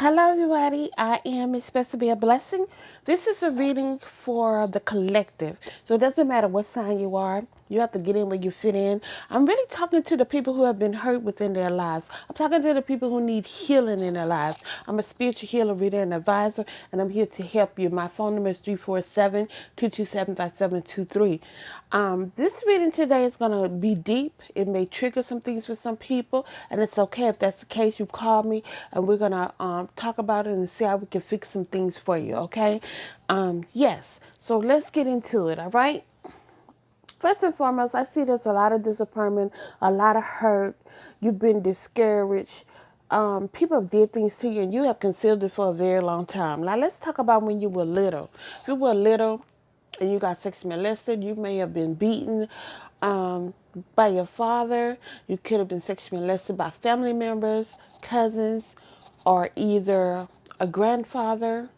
Hello, everybody. I am expected to be a blessing. This is a reading for the collective. So it doesn't matter what sign you are. You have to get in where you fit in. I'm really talking to the people who have been hurt within their lives. I'm talking to the people who need healing in their lives. I'm a spiritual healer, reader, and advisor, and I'm here to help you. My phone number is 347-227-5723. This reading today is going to be deep. It may trigger some things for some people, and it's okay if that's the case. You call me, and we're going to talk about it and see how we can fix some things for you, okay? Yes. So let's get into it, all right? First and foremost, I see there's a lot of disappointment, a lot of hurt. You've been discouraged. People have did things to you, and you have concealed it for a very long time. Now, let's talk about when you were little. If you were little and you got sexually molested, you may have been beaten by your father. You could have been sexually molested by family members, cousins, or either a grandfather.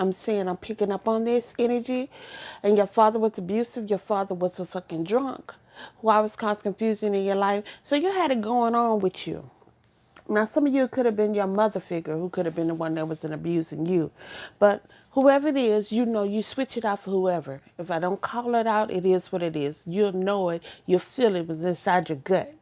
I'm saying I'm picking up on this energy. And your father was abusive. Your father was a fucking drunk who always caused confusion in your life. So you had it going on with you. Now, some of you could have been your mother figure who could have been the one that was abusing you. But whoever it is, you know, you switch it out for whoever. If I don't call it out, it is what it is. You'll know it. You'll feel it within inside your gut.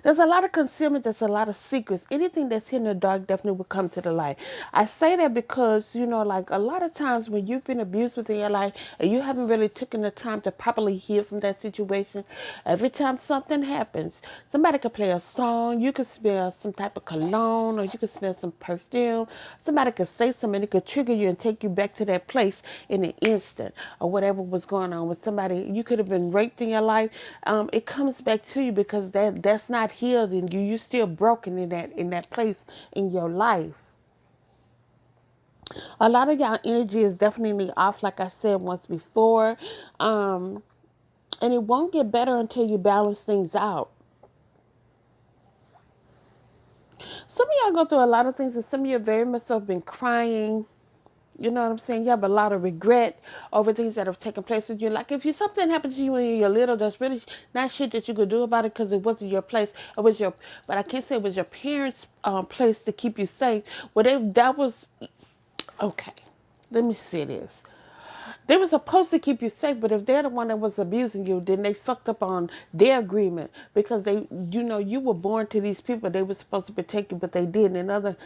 There's a lot of concealment. There's a lot of secrets. Anything that's hidden in the dark definitely will come to the light. I say that because, you know, like a lot of times when you've been abused within your life and you haven't really taken the time to properly heal from that situation, every time something happens, somebody could play a song, you could smell some type of cologne, or you could smell some perfume. Somebody could say something and it could trigger you and take you back to that place in an instant, or whatever was going on with somebody. You could have been raped in your life. It comes back to you because that's not healed in you. You're still broken in that place in your life. A lot of y'all energy is definitely off, like I said once before. Um, and it won't get better until you balance things out. Some of y'all go through a lot of things, and some of you very much have been crying. You know what I'm saying? You have a lot of regret over things that have taken place with you. Like if you something happened to you when you're little, there's really not shit that you could do about it because it wasn't your place. It was your, but I can't say it was your parents' place to keep you safe. Well, that was okay. Let me say this. They were supposed to keep you safe, but if they're the one that was abusing you, then they fucked up on their agreement because they, you know, you were born to these people. They were supposed to protect you, but they didn't. In other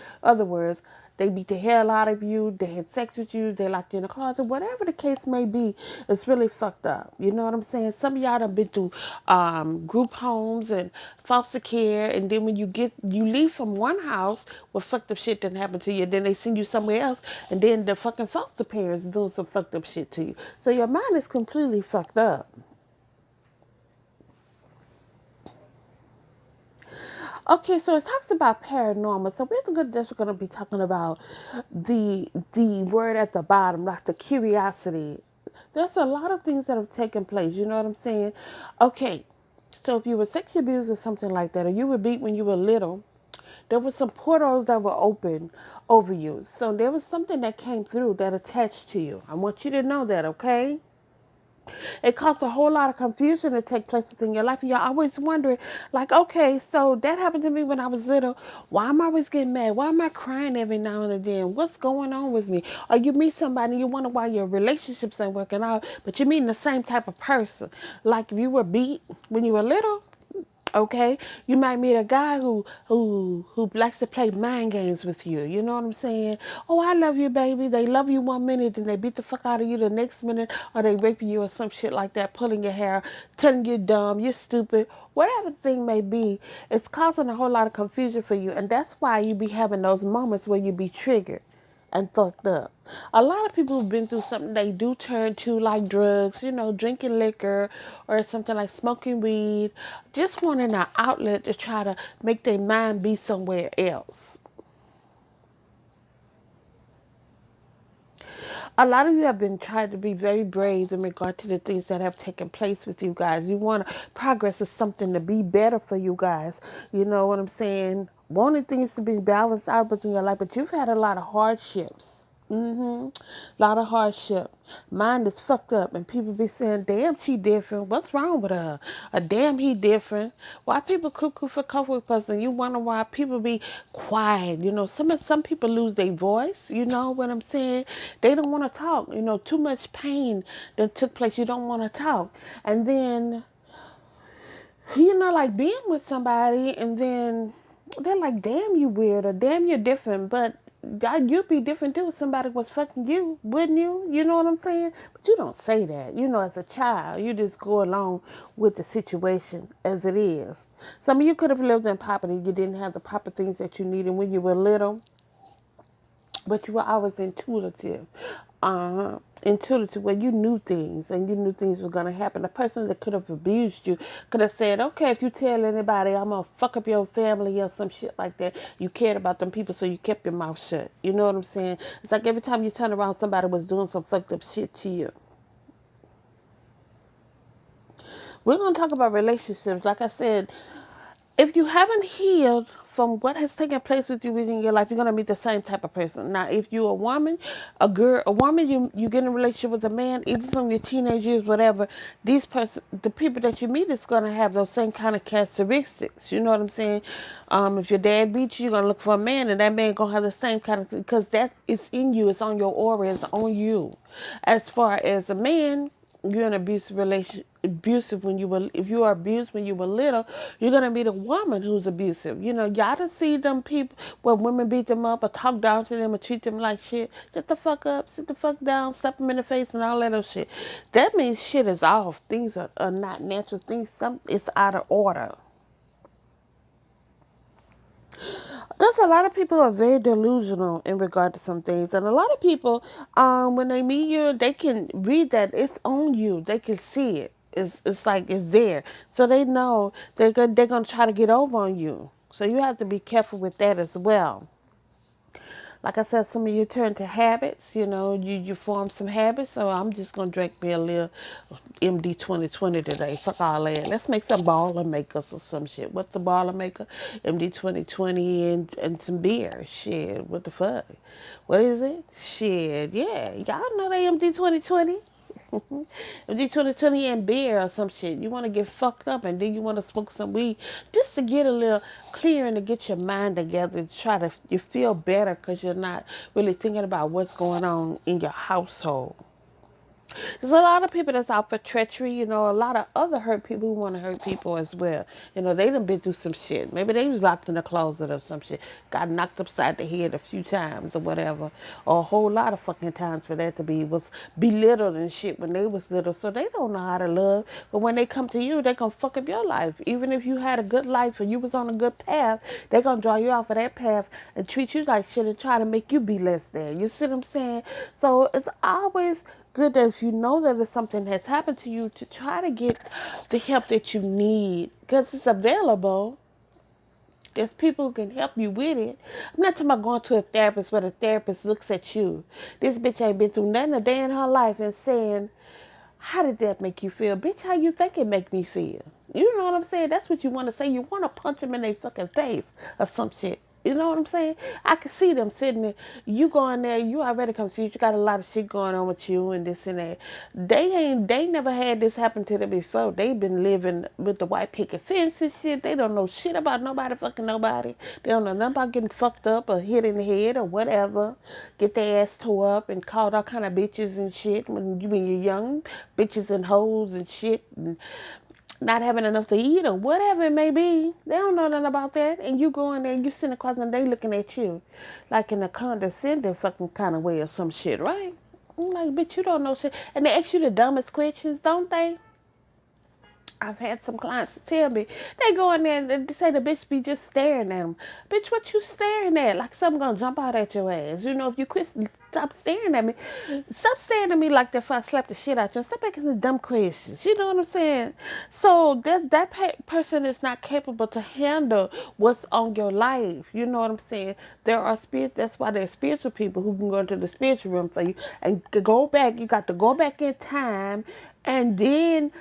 words, they beat the hell out of you. They had sex with you. They locked you in a closet. Whatever the case may be, it's really fucked up. You know what I'm saying? Some of y'all have been through group homes and foster care, and then when you leave from one house where fucked up shit didn't happen to you, then they send you somewhere else, and then the fucking foster parents doing some fucked up shit to you. So your mind is completely fucked up. Okay, so it talks about paranormal. So we're gonna be talking about the word at the bottom, like the curiosity. There's a lot of things that have taken place. You know what I'm saying? Okay, so if you were sexually abused or something like that, or you were beat when you were little, there were some portals that were open over you. So there was something that came through that attached to you. I want you to know that, okay? It caused a whole lot of confusion to take place within your life. And you're always wondering, like, okay, so that happened to me when I was little. Why am I always getting mad? Why am I crying every now and then? What's going on with me? Or you meet somebody and you wonder why your relationships ain't working out, but you're meeting the same type of person. Like if you were beat when you were little, okay, you might meet a guy who likes to play mind games with you. You know what I'm saying? Oh, I love you, baby. They love you one minute, and they beat the fuck out of you the next minute, or they rape you or some shit like that, pulling your hair, telling you dumb, you're stupid, whatever the thing may be. It's causing a whole lot of confusion for you, and that's why you be having those moments where you be triggered and fucked up. A lot of people who've been through something they do turn to, like drugs, you know, drinking liquor or something like smoking weed, just wanting an outlet to try to make their mind be somewhere else. A lot of you have been trying to be very brave in regard to the things that have taken place with you guys. You want progress is something to be better for you guys. You know what I'm saying? Wanting things to be balanced out within your life, but you've had a lot of hardships. Mm-hmm. Lot of hardship. Mine is fucked up, and people be saying, "Damn, she different. What's wrong with her?" Or "Damn, he different." Why people cuckoo for cocoa puffs, and you wonder why people be quiet. Some people lose their voice. You know what I'm saying? They don't want to talk. Too much pain that took place. You don't want to talk, and then like being with somebody, and then they're like, "Damn, you weird," or "Damn, you're different," but you'd be different too if somebody was fucking you, wouldn't you? You know what I'm saying? But you don't say that. As a child, you just go along with the situation as it is. Some of you could have lived in poverty. You didn't have the proper things that you needed when you were little, but you were always intuitive. Intuitive, where you knew things and you knew things were going to happen. The person that could have abused you could have said, "Okay, if you tell anybody, I'm going to fuck up your family," or some shit like that. You cared about them people, so you kept your mouth shut. You know what I'm saying? It's like every time you turn around, somebody was doing some fucked up shit to you. We're going to talk about relationships. Like I said, if you haven't healed from what has taken place with you within your life, you're gonna meet the same type of person. Now, if you're a woman, a woman, you get in a relationship with a man, even from your teenage years, whatever. The people that you meet is gonna have those same kind of characteristics. You know what I'm saying? If your dad beats you, you're gonna look for a man, and that man gonna have the same kind of, because that is in you. It's on your aura. It's on you. As far as a man, you're in an abusive relationship, abusive when you were, if you are abused when you were little, you're gonna be the woman who's abusive. Y'all done see them people where women beat them up or talk down to them or treat them like shit. Shut the fuck up, sit the fuck down, slap them in the face and all that other shit. That means shit is off. Things are not natural. It's out of order. There's a lot of people who are very delusional in regard to some things, and a lot of people, when they meet you, they can read that it's on you. They can see it. It's like it's there, so they know they're gonna try to get over on you. So you have to be careful with that as well. Like I said, some of you turn to habits. You form some habits. So I'm just gonna drink me a little MD 2020 today. Fuck all that. Let's make some baller makers or some shit. What's the baller maker? MD 2020 and some beer. Shit. What the fuck? What is it? Shit. Yeah. Y'all know they MD 2020. MD 2020 and beer or some shit. You want to get fucked up and then you want to smoke some weed just to get a little clear and to get your mind together. Try to you feel better because you're not really thinking about what's going on in your household. There's a lot of people that's out for treachery, a lot of other hurt people who want to hurt people as well. They done been through some shit. Maybe they was locked in a closet or some shit. Got knocked upside the head a few times or whatever. Or a whole lot of fucking times for that to be was belittled and shit when they was little. So they don't know how to love. But when they come to you, they gonna fuck up your life. Even if you had a good life and you was on a good path, they gonna draw you off of that path and treat you like shit and try to make you be less than. You see what I'm saying? So it's always good that if you know that if something has happened to you, to try to get the help that you need because it's available. There's people who can help you with it. I'm not talking about going to a therapist where the therapist looks at you. This bitch ain't been through nothing a day in her life and saying, "How did that make you feel?" Bitch, how you think it make me feel? You know what I'm saying? That's what you want to say. You want to punch them in their fucking face or some shit. You know what I'm saying? I can see them sitting there. You go in there, you already confused. You got a lot of shit going on with you and this and that. They never had this happen to them before. They've been living with the white picket fence and shit. They don't know shit about nobody fucking nobody. They don't know nothing about getting fucked up or hit in the head or whatever. Get their ass tore up and called all kind of bitches and shit when you're young. Bitches and hoes and shit. And not having enough to eat or whatever it may be. They don't know nothing about that. And you go in there and you sitting across and they looking at you like in a condescending fucking kind of way or some shit, right? I'm like, bitch, you don't know shit. And they ask you the dumbest questions, don't they? I've had some clients tell me they go in there and they say the bitch be just staring at them. Bitch, what you staring at? Like something gonna jump out at your ass. If you quit, stop staring at me. Stop staring at me like that if I slap the shit out you. Stop asking the dumb questions. You know what I'm saying? So that person is not capable to handle what's on your life. You know what I'm saying? There are spirits. That's why there's spiritual people who can go into the spiritual room for you and go back. You got to go back in time and then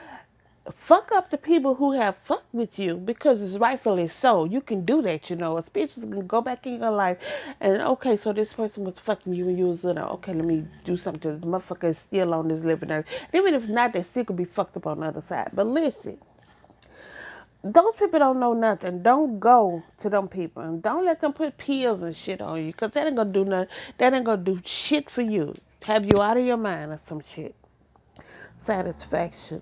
fuck up the people who have fucked with you because it's rightfully so. You can do that, you know. Especially can go back in your life and okay, so this person was fucking you and you was little. Okay, let me do something. The motherfucker is still on this living earth. Even if not, they still could be fucked up on the other side. But listen, those people don't know nothing. Don't go to them people and don't let them put pills and shit on you because that ain't gonna do nothing. That ain't gonna do shit for you. Have you out of your mind or some shit. Satisfaction.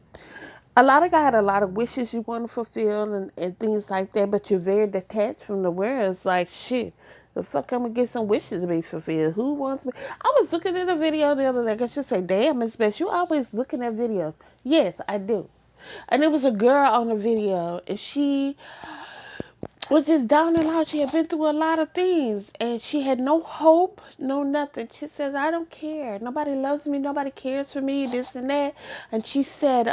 A lot of guys had a lot of wishes you want to fulfill and things like that, but you're very detached from the world. It's like shit. The fuck I'm gonna get some wishes to be fulfilled? Who wants me? I was looking at a video the other day. I should say, damn, Miss Beth, you always looking at videos. Yes, I do. And there was a girl on the video, and she was just down and out. She had been through a lot of things, and she had no hope, no nothing. She says, "I don't care. Nobody loves me. Nobody cares for me. This and that." And she said,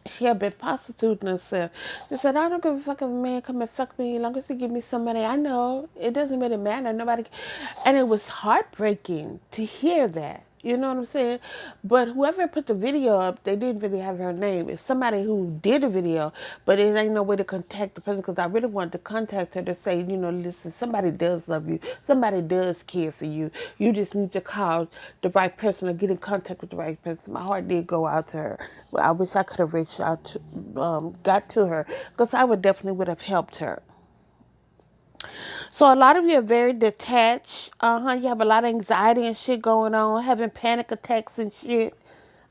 she had been prostituting herself. She said, I don't give a fuck if a man come and fuck me as long as he give me some money. I know. It doesn't really matter. Nobody. And it was heartbreaking to hear that. You know what I'm saying? But whoever put the video up, they didn't really have her name. It's somebody who did the video, but it ain't no way to contact the person because I really wanted to contact her to say, you know, listen, somebody does love you. Somebody does care for you. You just need to call the right person or get in contact with the right person. My heart did go out to her. Well, I wish I could have reached out to, got to her because I would definitely would have helped her. So a lot of you are very detached. You have a lot of anxiety and shit going on, having panic attacks and shit.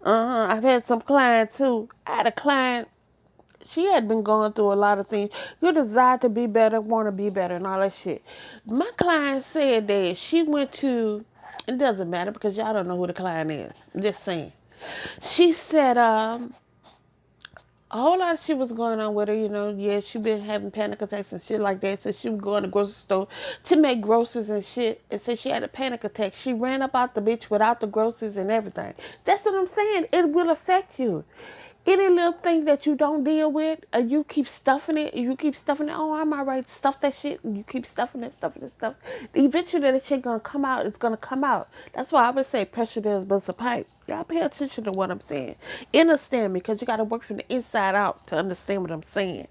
I've had some clients who I had a client. She had been going through a lot of things. You desire to be better, want to be better, and all that shit. My client said that she went to. It doesn't matter because y'all don't know who the client is. I'm just saying. She said, a whole lot of shit was going on with her, you know. Yeah, she been having panic attacks and shit like that. So she would go in the grocery store to make groceries and shit. And said she had a panic attack. She ran up out the bitch without the groceries and everything. That's what I'm saying. It will affect you. Any little thing that you don't deal with, you keep stuffing it, you keep stuffing it. Oh, I'm all right. Stuff that shit. And you keep stuffing it, stuffing it, stuff. Eventually, that shit gonna come out. It's gonna come out. That's why I would say pressure does bust a pipe. Y'all pay attention to what I'm saying. Understand me, because you gotta work from the inside out to understand what I'm saying.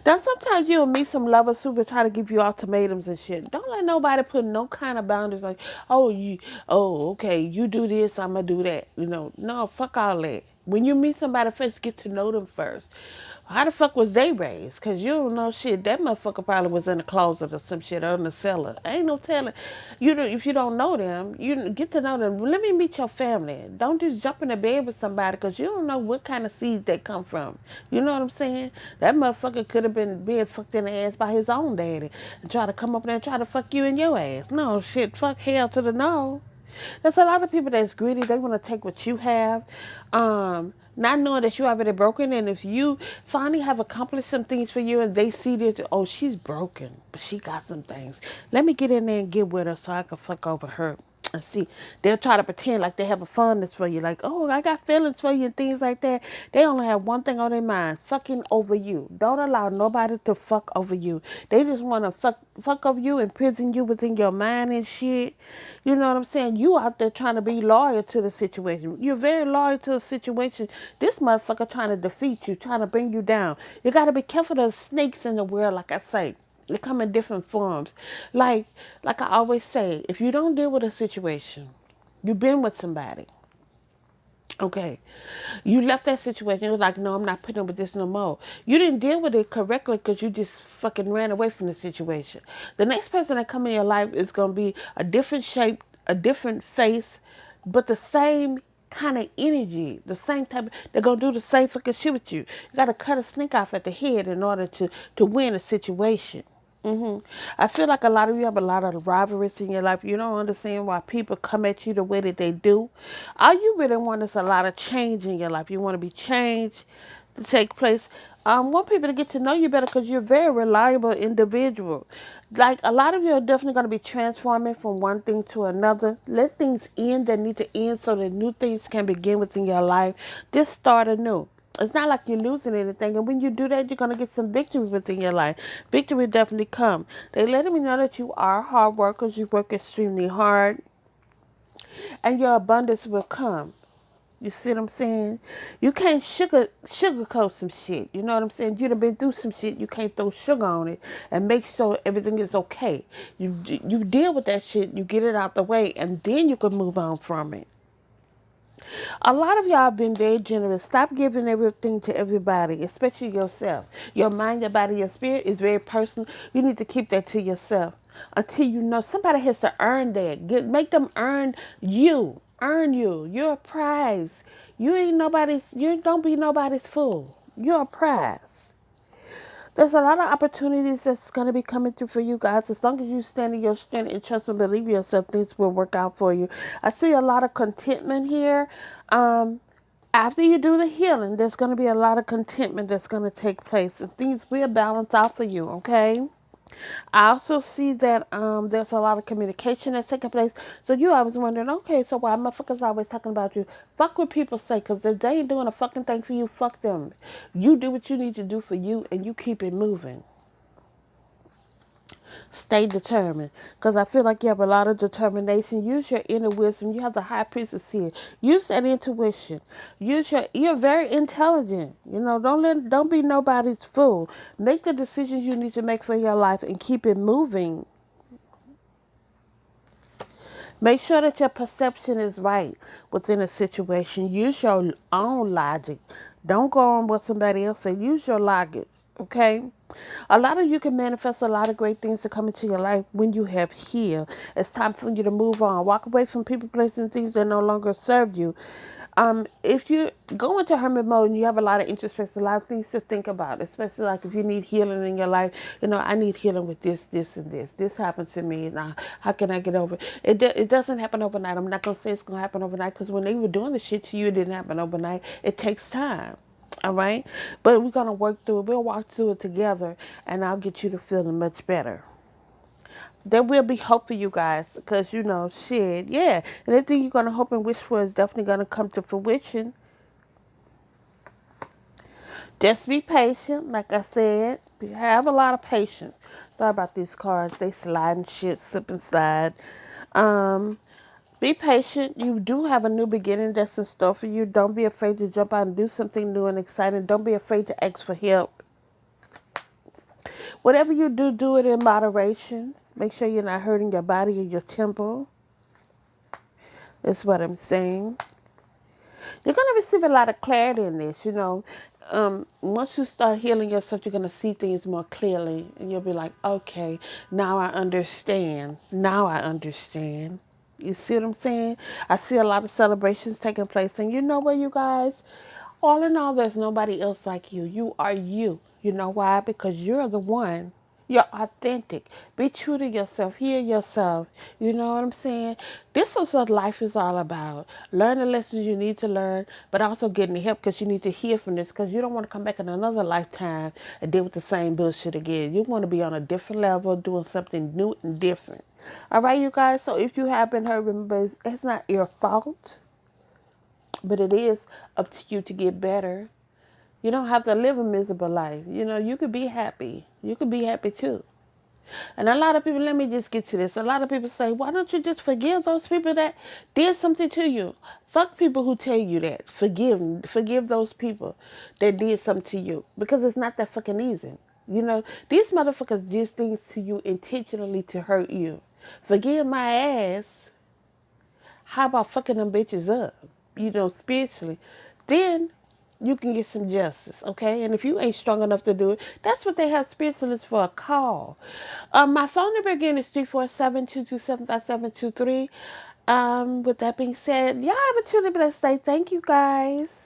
Now, sometimes you'll meet some lovers who will try to give you ultimatums and shit. Don't let nobody put no kind of boundaries like, okay, you do this, I'm gonna do that. You know, no, fuck all that. When you meet somebody first, get to know them first. How the fuck was they raised? Because you don't know shit. That motherfucker probably was in the closet or some shit or in the cellar. Ain't no telling. If you don't know them, you get to know them. Let me meet your family. Don't just jump in the bed with somebody because you don't know what kind of seeds they come from. You know what I'm saying? That motherfucker could have been being fucked in the ass by his own daddy and try to come up there and try to fuck you in your ass. No shit. Fuck hell to the no. There's a lot of people that's greedy. They want to take what you have, not knowing that you already broken. And if you finally have accomplished some things for you, and they see that, oh, she's broken, but she got some things. Let me get in there and get with her so I can fuck over her. And see, they'll try to pretend like they have a fondness for you, like, oh, I got feelings for you and things like that. They only have one thing on their mind: fucking over you. Don't allow nobody to fuck over you. They just want to fuck over you, imprison you within your mind and shit. You know what I'm saying? You out there trying to be loyal to the situation. You're very loyal to the situation. This motherfucker trying to defeat you, trying to bring you down. You got to be careful of snakes in the world, like I say. They come in different forms. Like, like I always say, if you don't deal with a situation, you've been with somebody. Okay. You left that situation. You was like, no, I'm not putting up with this no more. You didn't deal with it correctly because you just fucking ran away from the situation. The next person that come in your life is going to be a different shape, a different face, but the same kind of energy, the same type. They're going to do the same fucking shit with you. You got to cut a snake off at the head in order to win a situation. I feel like a lot of you have a lot of rivalries in your life. You don't understand why people come at you the way that they do. All you really want is a lot of change in your life. You want to be changed to take place. Want people to get to know you better because you're a very reliable individual. Like a lot of you are definitely going to be transforming from one thing to another. Let things end that need to end so that new things can begin within your life. Just start anew. It's not like you're losing anything, and when you do that, you're gonna get some victory within your life. Victory definitely come. They letting me know that you are hard workers. You work extremely hard, and your abundance will come. You see what I'm saying? You can't sugarcoat some shit. You know what I'm saying? You done been through some shit. You can't throw sugar on it and make sure everything is okay. You deal with that shit. You get it out the way, and then you can move on from it. A lot of y'all have been very generous. Stop giving everything to everybody, especially yourself. Your mind, your body, your spirit is very personal. You need to keep that to yourself until you know somebody has to earn that. Make them earn you. Earn you. You're a prize. You ain't nobody's. You don't be nobody's fool. You're a prize. There's a lot of opportunities that's going to be coming through for you guys. As long as you stand in your strength and trust and believe yourself, things will work out for you. I see a lot of contentment here. Um, After you do the healing, there's going to be a lot of contentment that's going to take place, and things will balance out for you. Okay. I also see that there's a lot of communication that's taking place. So you always wondering, okay, so why motherfuckers always talking about you? Fuck what people say, because if they ain't doing a fucking thing for you, fuck them. You do what you need to do for you, and you keep it moving. Stay determined, because I feel like you have a lot of determination. Use your inner wisdom. You have the high priestess here. Use that intuition. You're very intelligent. Don't be nobody's fool. Make the decisions you need to make for your life and keep it moving. Make sure that your perception is right within a situation. Use your own logic. Don't go on what somebody else said. Use your logic. Okay? A lot of you can manifest a lot of great things to come into your life when you have healed. It's time for you to move on. Walk away from people, places, and things that no longer serve you. If you go into hermit mode and you have a lot of introspection, a lot of things to think about, especially like if you need healing in your life, I need healing with this, this, and this. This happened to me. Now, how can I get over it? It doesn't happen overnight. I'm not going to say it's going to happen overnight, because when they were doing the shit to you, it didn't happen overnight. It takes time. All right? But we're going to work through it. We'll walk through it together, and I'll get you to feeling much better. There will be hope for you guys, because shit, yeah, and anything you're gonna hope and wish for is definitely gonna come to fruition. Just be patient, like I said. Have a lot of patience. Sorry about these cards, they slide and shit, slip and slide. um be patient. You do have a new beginning that's in store for you. Don't be afraid to jump out and do something new and exciting. Don't be afraid to ask for help. Whatever you do, do it in moderation. Make sure you're not hurting your body or your temple. That's what I'm saying. You're going to receive a lot of clarity in this. Once you start healing yourself, you're going to see things more clearly. And you'll be like, okay, now I understand. Now I understand. You see what I'm saying? I see a lot of celebrations taking place. And you know what, you guys? All in all, there's nobody else like you. You are you. You know why? Because you're the one. You're authentic. Be true to yourself. Heal yourself. You know what I'm saying? This is what life is all about. Learn the lessons you need to learn, but also getting help, because you need to heal from this, because you don't want to come back in another lifetime and deal with the same bullshit again. You want to be on a different level, doing something new and different. All right, you guys? So if you have been hurt, remember, it's not your fault, but it is up to you to get better. You don't have to live a miserable life. You could be happy. You could be happy too. And a lot of people, let me just get to this. A lot of people say, why don't you just forgive those people that did something to you? Fuck people who tell you that. Forgive those people that did something to you. Because it's not that fucking easy. These motherfuckers did things to you intentionally to hurt you. Forgive my ass. How about fucking them bitches up? Spiritually. Then you can get some justice, okay? And if you ain't strong enough to do it, that's what they have spiritualists for, a call. My phone number again is 347-227-5723. With that being said, y'all have a truly blessed day. Thank you, guys.